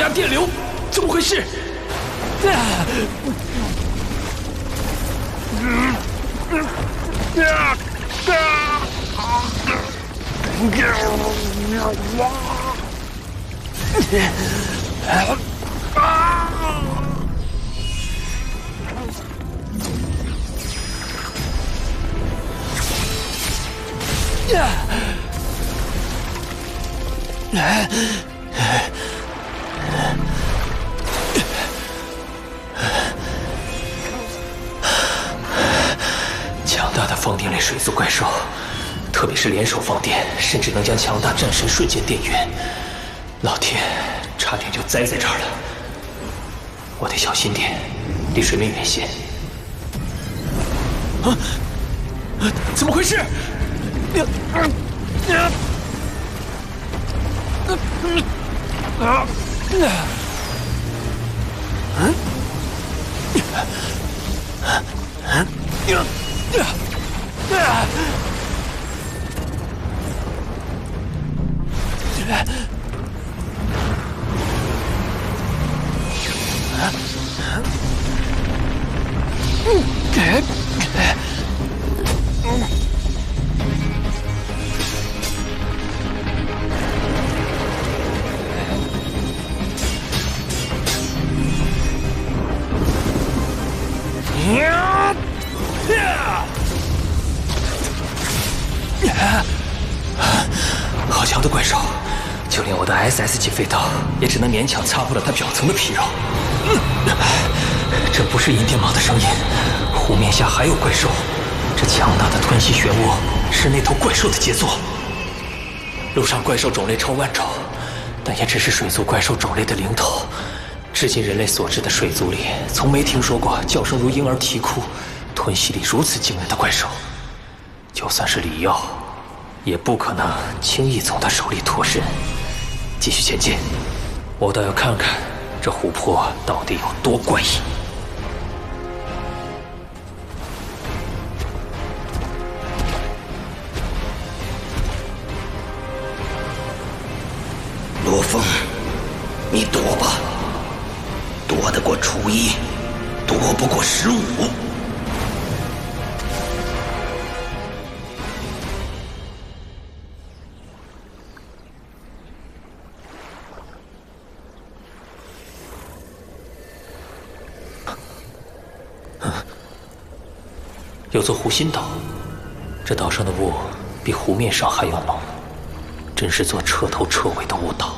压电流，怎么回事？强大的放电类水族怪兽，特别是联手放电，甚至能将强大战神瞬间电晕。老天，差点就栽在这儿了。我得小心点，离水面远些。怎么回事？好强的怪兽，就连我的 SS 级飞刀也只能勉强擦破了它表层的皮肉。这不是银电蟒的声音，湖面下还有怪兽。这强大的吞噬漩涡是那头怪兽的杰作。陆上怪兽种类超万种，但也只是水族怪兽种类的零头。至今人类所知的水族里，从没听说过叫声如婴儿啼哭、吞噬力如此惊人的怪兽。就算是李耀，也不可能轻易从他手里脱身。继续前进，我倒要看看这湖泊到底有多怪异。罗峰，你躲吧，躲得过初一，躲不过15。有座湖心岛，这岛上的雾比湖面上还要浓，真是座彻头彻尾的雾岛。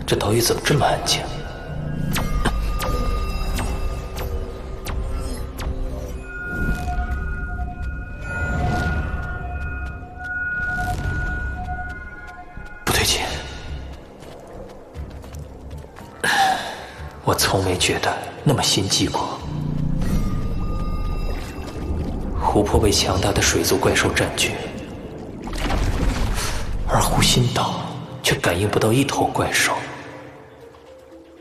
这岛屿怎么这么安静？不对劲，我从没觉得那么心悸过。湖泊被强大的水族怪兽占据，而湖心岛却感应不到一头怪兽。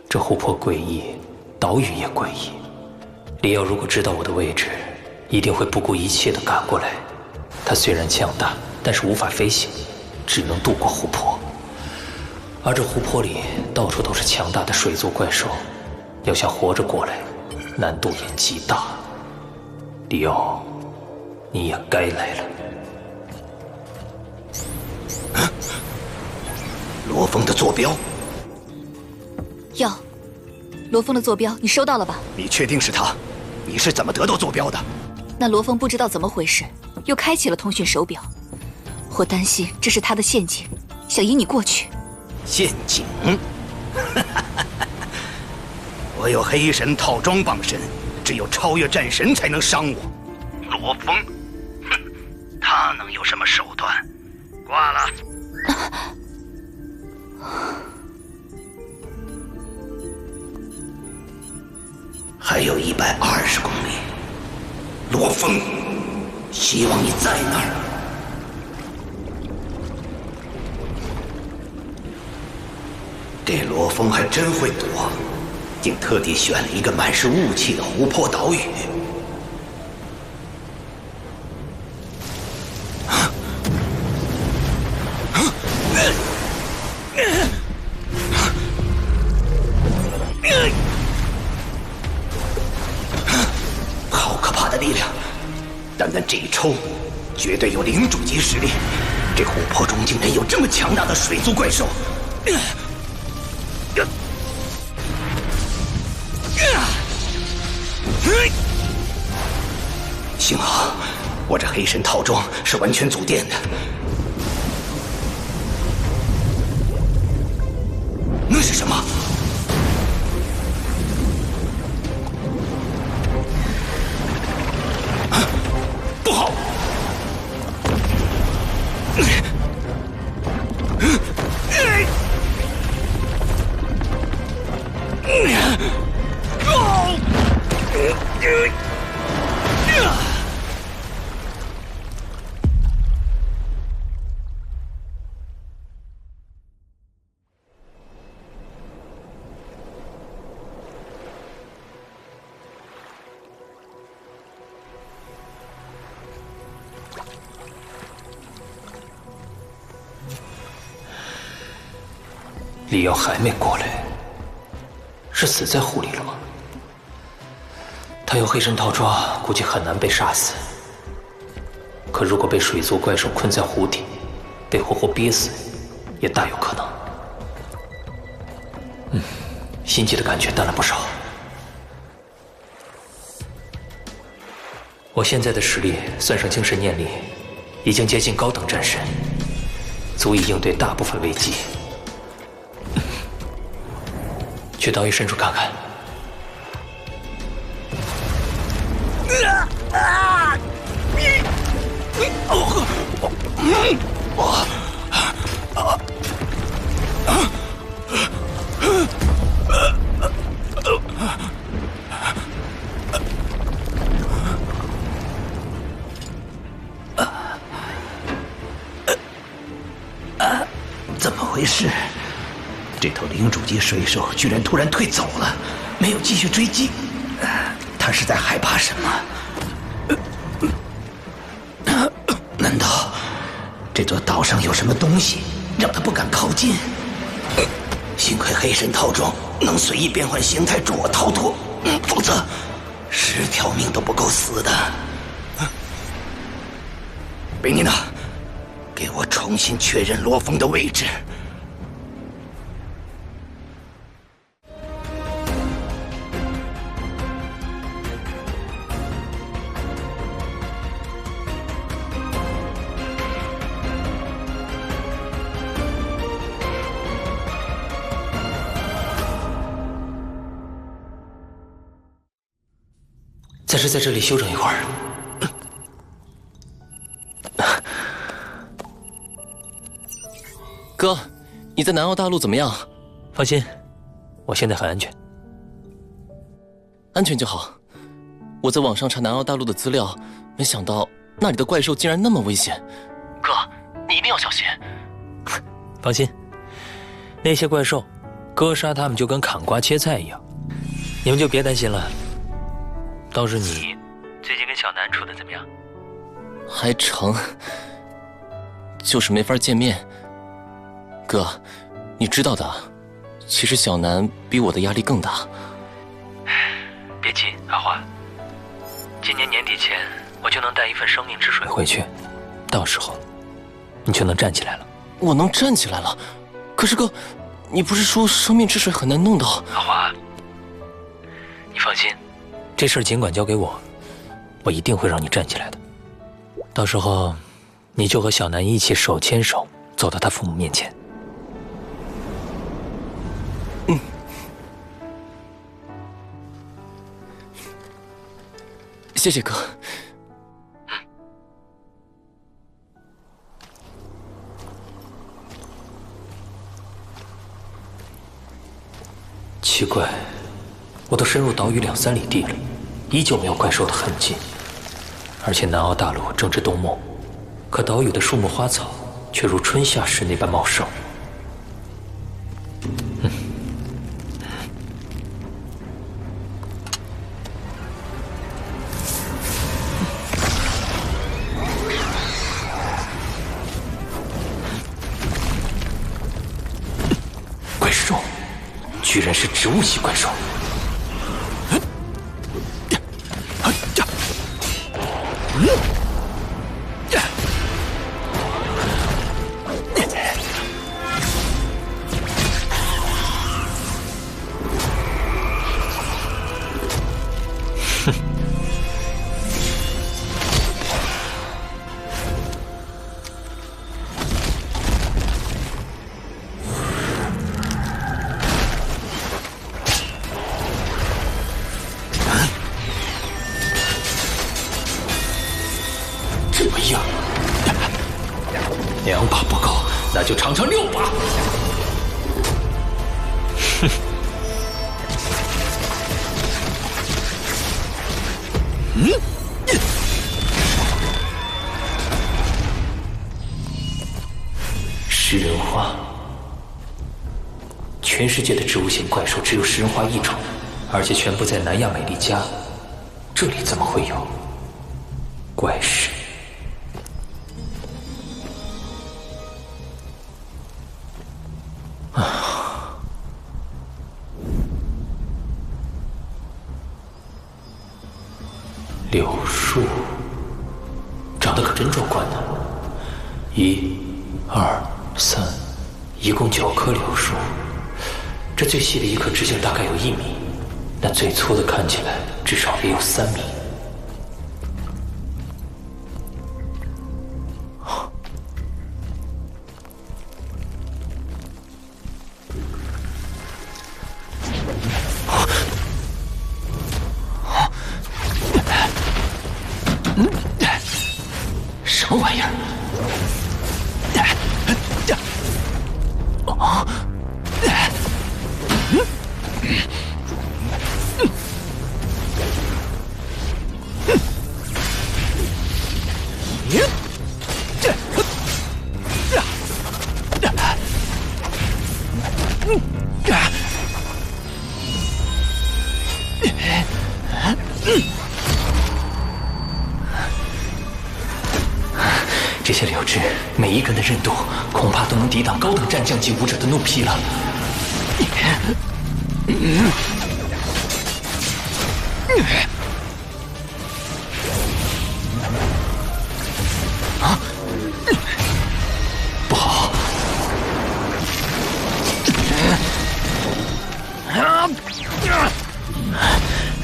这湖泊诡异，岛屿也诡异。李耀如果知道我的位置，一定会不顾一切地赶过来。他虽然强大，但是无法飞行，只能渡过湖泊。而这湖泊里到处都是强大的水族怪兽，要想活着过来，难度也极大。李耀，你也该来了。罗峰的坐标。要，罗峰的坐标你收到了吧？你确定是他？你是怎么得到坐标的？那罗峰不知道怎么回事，又开启了通讯手表。我担心这是他的陷阱，想引你过去。陷阱？我有黑神套装傍身，只有超越战神才能伤我。罗峰，哼，他能有什么手段？挂了。还有120公里，罗峰，希望你在那儿。这罗峰还真会躲，竟特地选了一个满是雾气的湖泊岛屿。好可怕的力量！单单这一抽，绝对有领主级实力。这湖泊中竟然有这么强大的水族怪兽！幸好我这黑神套装是完全阻电的。那是什么？不好！李瑶还没过来，是死在湖里了吗？他有黑神套装，估计很难被杀死。可如果被水族怪兽困在湖底，被活活憋死，也大有可能。心悸的感觉淡了不少。我现在的实力，算上精神念力，已经接近高等战神，足以应对大部分危机。去岛屿深处看看。怎么回事？这头领主级水兽居然突然退走了，没有继续追击。他是在害怕什么？难道这座岛上有什么东西让他不敢靠近？幸亏黑神套装能随意变换形态助我逃脱，否则10条命都不够死的。贝妮娜，给我重新确认罗峰的位置。暂时在这里休整一会儿。哥，你在南澳大陆怎么样？放心，我现在很安全。安全就好。我在网上查南澳大陆的资料，没想到那里的怪兽竟然那么危险。哥，你一定要小心。放心，那些怪兽，割杀他们就跟砍瓜切菜一样，你们就别担心了。倒是你，最近跟小南处的怎么样？还成，就是没法见面。哥，你知道的，其实小南比我的压力更大。别急，阿华，今年年底前我就能带一份生命之水回去，到时候你就能站起来了。我能站起来了？可是哥，你不是说生命之水很难弄到？阿华，你放心。这事儿尽管交给我，我一定会让你站起来的。到时候，你就和小南一起手牵手走到他父母面前。谢谢哥。奇怪。我都深入岛屿2、3里地了，依旧没有怪兽的痕迹。而且南澳大陆正值冬末，可岛屿的树木花草却如春夏时那般茂盛。兽，居然是植物系怪兽。这么硬，2把不够，那就尝尝6把。哼。食人花，全世界的植物型怪兽只有食人花1种，而且全部在南亚美利加，这里怎么会有怪石？柳树长得可真壮观呢！1、2、3，一共9棵柳树。这最细的一棵直径大概有1米，那最粗的看起来至少也有3米。什么玩意儿？这些柳枝每一根的韧度，恐怕都能抵挡高等战将级武者的怒劈了。啊！不好！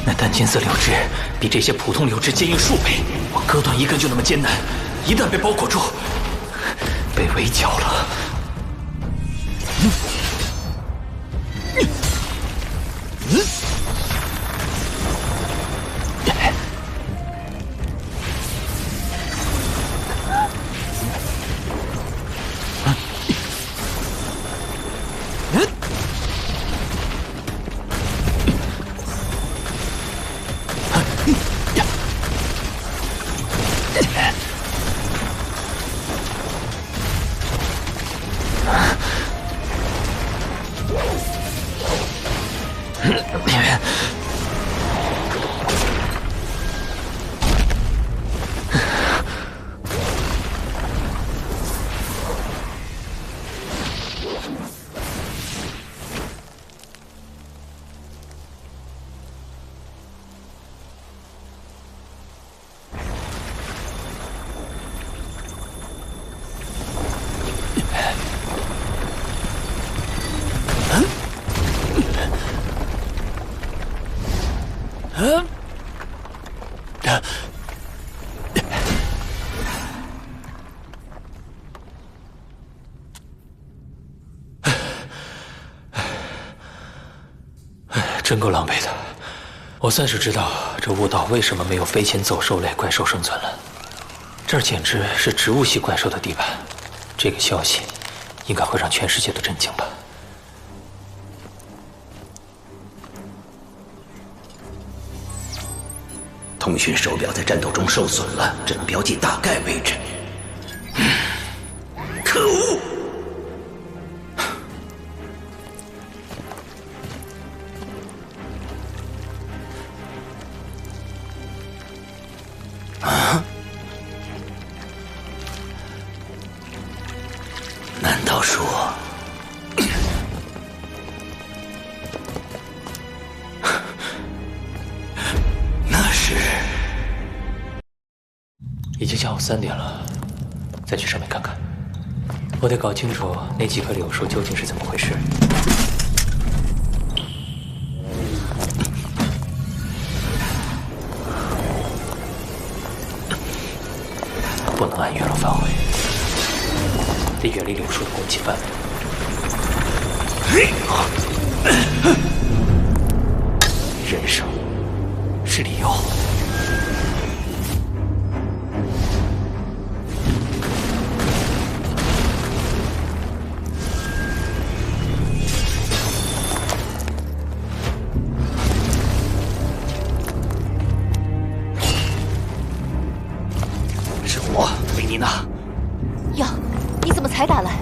那淡金色柳枝比这些普通柳枝坚硬数倍，我割断一根就那么艰难。一旦被包裹住，被围剿了。真够狼狈的，我算是知道这雾岛为什么没有飞禽走兽类怪兽生存了。这儿简直是植物系怪兽的地盘，这个消息应该会让全世界都震惊吧。通讯手表在战斗中受损了，只能标记大概位置。可恶！啊？难道说下午3点了，再去上面看看。我得搞清楚那几棵柳树究竟是怎么回事。不能按原路返回，得远离柳树的攻击范围。人生是理由。是我，维妮娜。哟，你怎么才打来？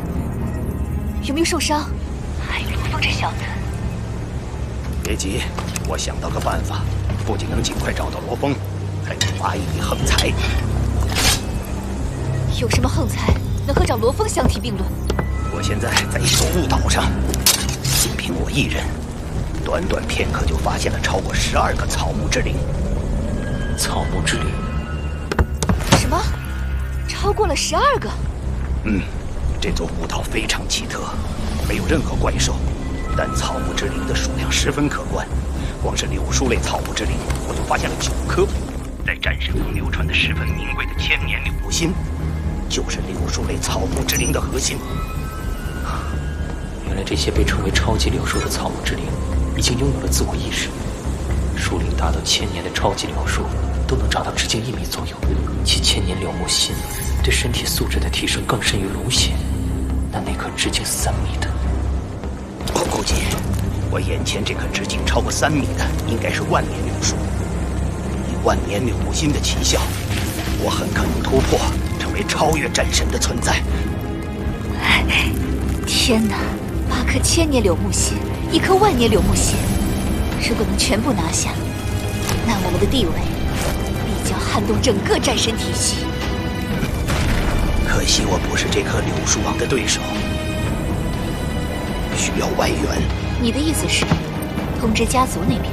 有没有受伤？还有罗峰这小子。别急，我想到个办法，不仅能尽快找到罗峰，还能挖一笔横财。有什么横财能和找罗峰相提并论？我现在在一座雾岛上，仅凭我一人，短短片刻就发现了超过12个草木之灵。草木之灵？什么？超过了12个？这座雾岛非常奇特，没有任何怪兽，但草木之灵的数量十分可观。光是柳树类草木之灵，我就发现了9颗。在战神中流传的十分名贵的千年柳木心，就是柳树类草木之灵的核心。原来这些被称为超级柳树的草木之灵，已经拥有了自我意识。树龄达到1000年的超级柳树，都能长到直径1米左右，其千年柳木心对身体素质的提升更甚于龙血。那棵直径3米的，我估计，我眼前这棵直径超过3米的，应该是万年柳树。以万年柳木心的奇效，我很可能突破，成为超越战神的存在。天哪！8颗千年柳木心，1颗万年柳木心，如果能全部拿下，那我们的地位必将撼动整个战神体系。可惜我不是这棵柳树王的对手，需要外援。你的意思是，通知家族那边？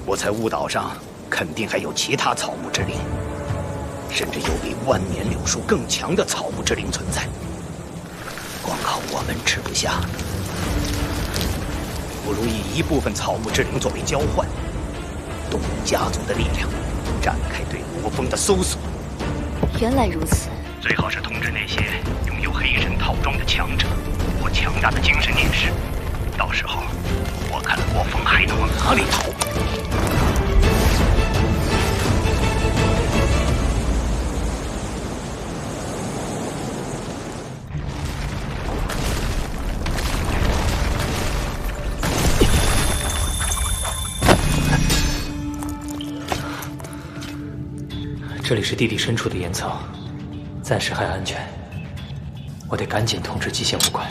我猜雾岛上肯定还有其他草木之灵，甚至有比万年柳树更强的草木之灵存在。光靠我们吃不下，不如以一部分草木之灵作为交换，动用家族的力量，展开对罗峰的搜索。原来如此。最好是通知那些拥有黑神套装的强者或强大的精神念师，到时候我看罗峰还能往哪里逃。这里是地底深处的岩层，暂时还安全。我得赶紧通知极限武馆。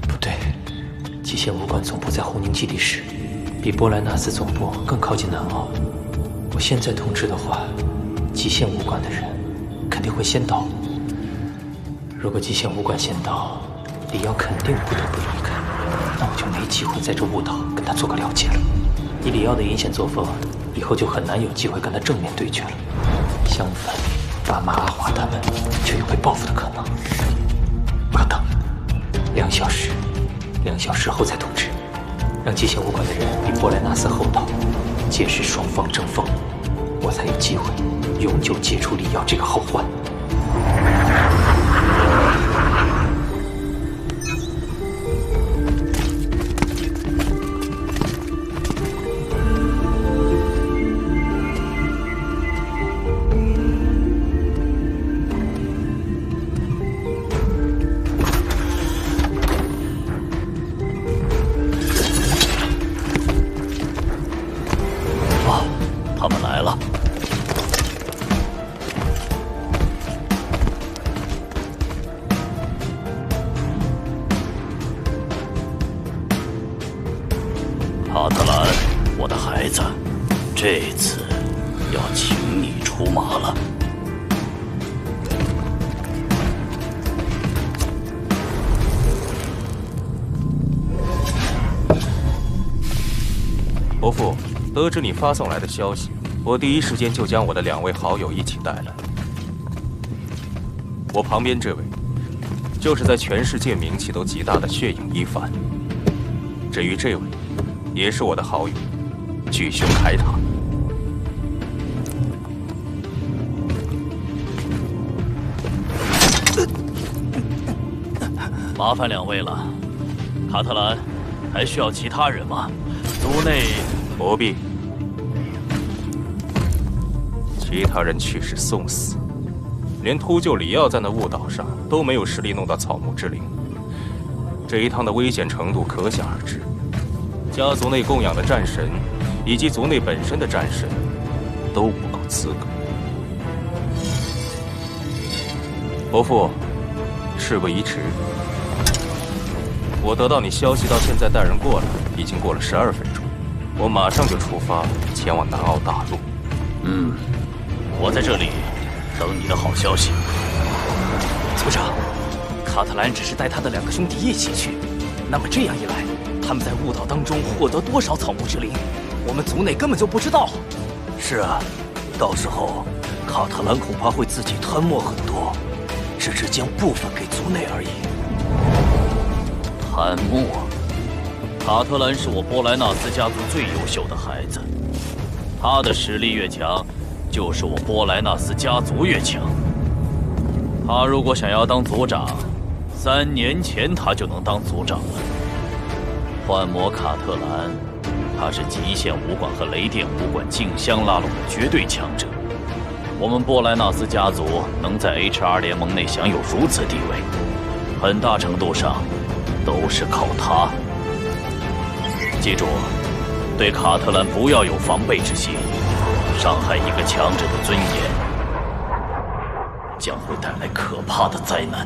不对，极限武馆总部在红宁基地市，比波莱纳斯总部更靠近南澳。我现在通知的话，极限武馆的人肯定会先到。如果极限武馆先到，李瑶肯定不得不离开，那我就没机会在这雾岛跟他做个了结了。以李瑶的阴险作风，以后就很难有机会跟他正面对决了。相反，爸妈阿华他们就有被报复的可能。我要等2小时，2小时后再通知，让极限武馆的人比波莱纳斯后到，届时双方争锋，我才有机会永久解除李瑶这个后患。他们来了。阿特兰，我的孩子，这次要请你出马了。伯父，得知你发送来的消息，我第一时间就将我的2位好友一起带来。我旁边这位，就是在全世界名气都极大的血影一番。至于这位，也是我的好友，巨凶凯塔。麻烦2位了，卡特兰，还需要其他人吗？族内不必，其他人去是送死，连秃鹫里奥在那雾岛上都没有实力弄到草木之灵，这一趟的危险程度可想而知。家族内供养的战神，以及族内本身的战神，都不够资格。伯父，事不宜迟。我得到你消息到现在带人过来，已经过了12分钟，我马上就出发前往南澳大陆。我在这里等你的好消息。族长，卡特兰只是带他的2个兄弟一起去，那么这样一来，他们在雾岛当中获得多少草木之灵，我们族内根本就不知道。是啊，到时候卡特兰恐怕会自己吞没很多，只是将部分给族内而已。贪墨，卡特兰是我波莱纳斯家族最优秀的孩子，他的实力越强，就是我波莱纳斯家族越强。他如果想要当族长，3年前他就能当族长了。幻魔卡特兰，他是极限武馆和雷电武馆竞相拉拢的绝对强者。我们波莱纳斯家族能在 HR 联盟内享有如此地位，很大程度上都是靠他。记住，对卡特兰不要有防备之心，伤害一个强者的尊严，将会带来可怕的灾难。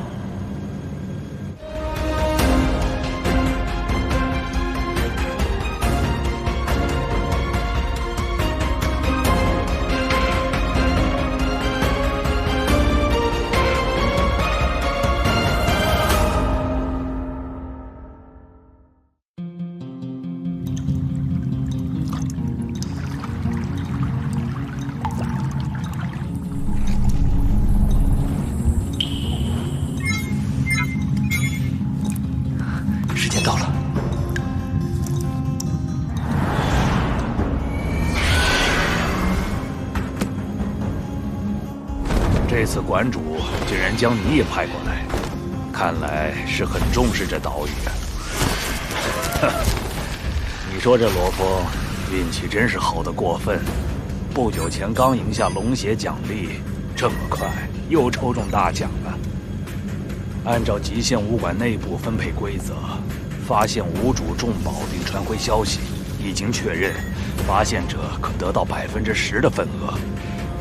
这次馆主竟然将你也派过来，看来是很重视这岛屿。你说这罗峰运气真是好得过分，不久前刚赢下龙血奖励，这么快又抽中大奖了。按照极限武馆内部分配规则，发现无主重宝并传回消息，已经确认，发现者可得到10%的份额。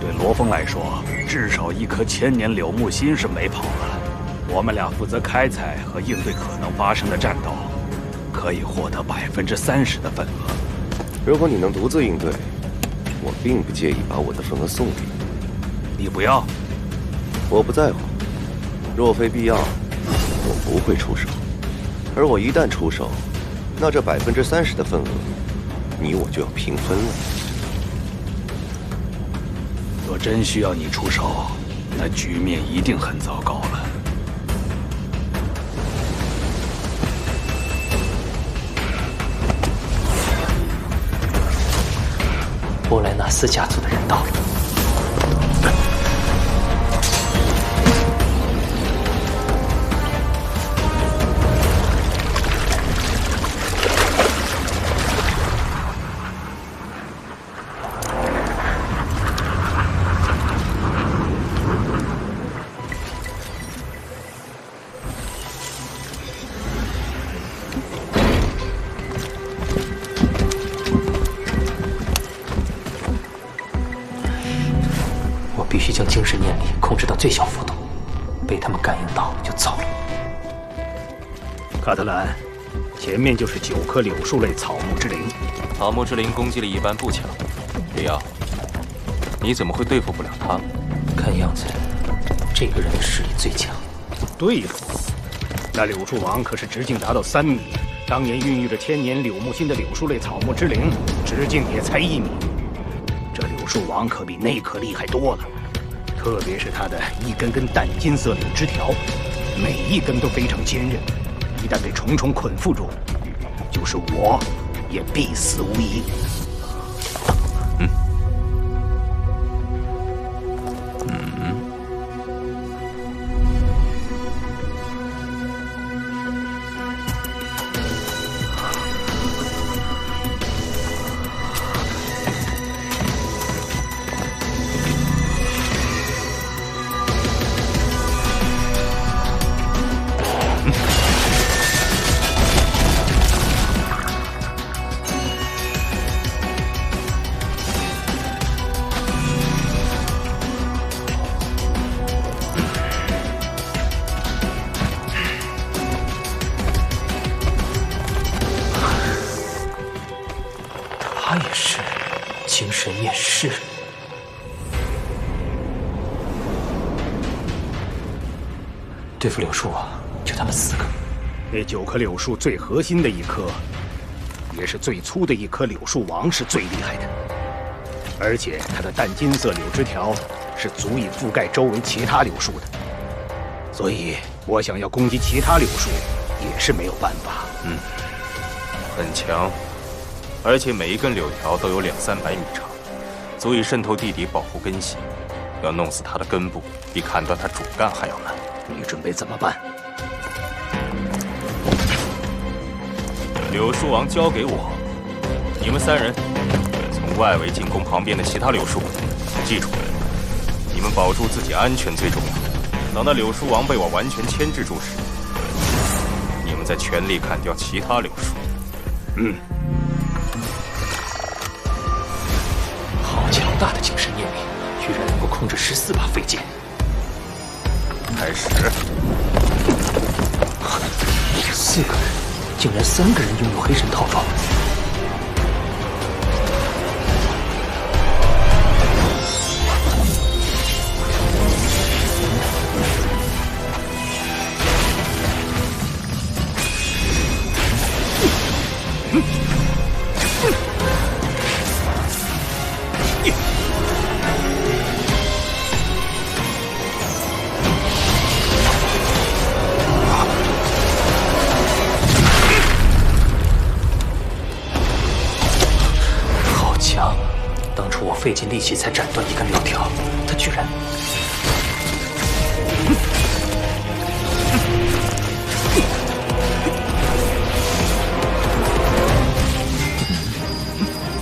对罗峰来说，至少1颗千年柳木心是没跑了。我们俩负责开采和应对可能发生的战斗，可以获得30%的份额。如果你能独自应对，我并不介意把我的份额送给你。你不要？我不在乎。若非必要，我不会出手。而我一旦出手，那这30%的份额，你我就要平分了。若真需要你出手，那局面一定很糟糕了。波莱纳斯家族的人到了。必须将精神念力控制到最小幅度，被他们感应到就糟了。卡特兰，前面就是9颗柳树类草木之灵。草木之灵攻击力一般不强，里奥，你怎么会对付不了他？看样子，这个人的实力最强。对付？那柳树王可是直径达到3米，当年孕育着千年柳木心的柳树类草木之灵，直径也才1米。这柳树王可比那棵厉害多了，特别是它的一根根淡金色柳枝条，每一根都非常坚韧，一旦被重重捆缚住，就是我也必死无疑。他也是精神验尸。对付柳树王，就他们4个。那9棵柳树最核心的一棵，也是最粗的一棵柳树王是最厉害的，而且它的淡金色柳枝条是足以覆盖周围其他柳树的，所以我想要攻击其他柳树也是没有办法。很强。而且每一根柳条都有200-300米长，足以渗透地底保护根系。要弄死它的根部，比砍断它主干还要难。你准备怎么办？柳树王交给我，你们3人从外围进攻旁边的其他柳树。记住，你们保住自己安全最重要。等那柳树王被我完全牵制住时，你们再全力砍掉其他柳树。好强大的精神念力，居然能够控制14把飞剑。开始。4个人，竟然3个人拥有黑神套装。当初我费尽力气才斩断一根柳条，他居然……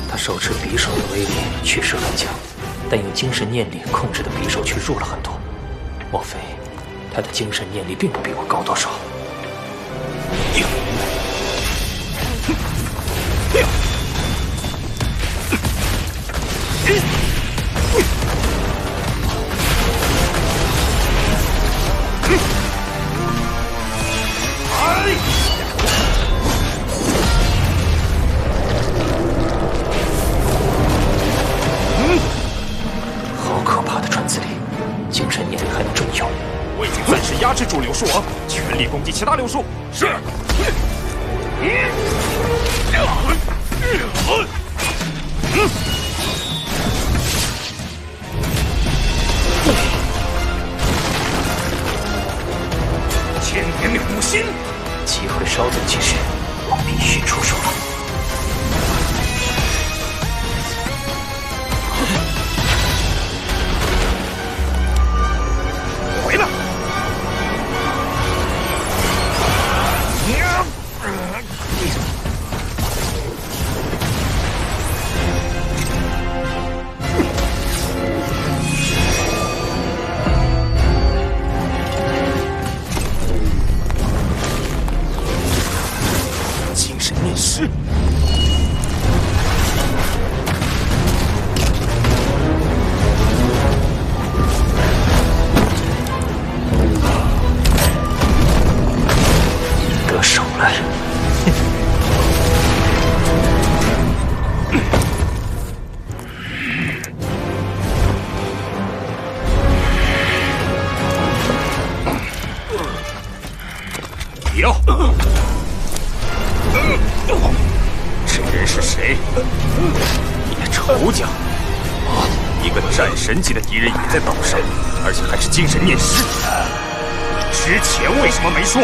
他手持匕首的威力确实很强，但用精神念力控制的匕首却弱了很多。莫非他的精神念力并不比我高多少？好可怕的传字力，精神念力还能这么用？我已经暂时压制住柳树王，全力攻击其他柳树。是。千年柳木心，机会稍纵即逝，我必须出手了。回来！谁？你的仇家。一个战神级的敌人也在岛上，而且还是精神念师。你之前为什么没说？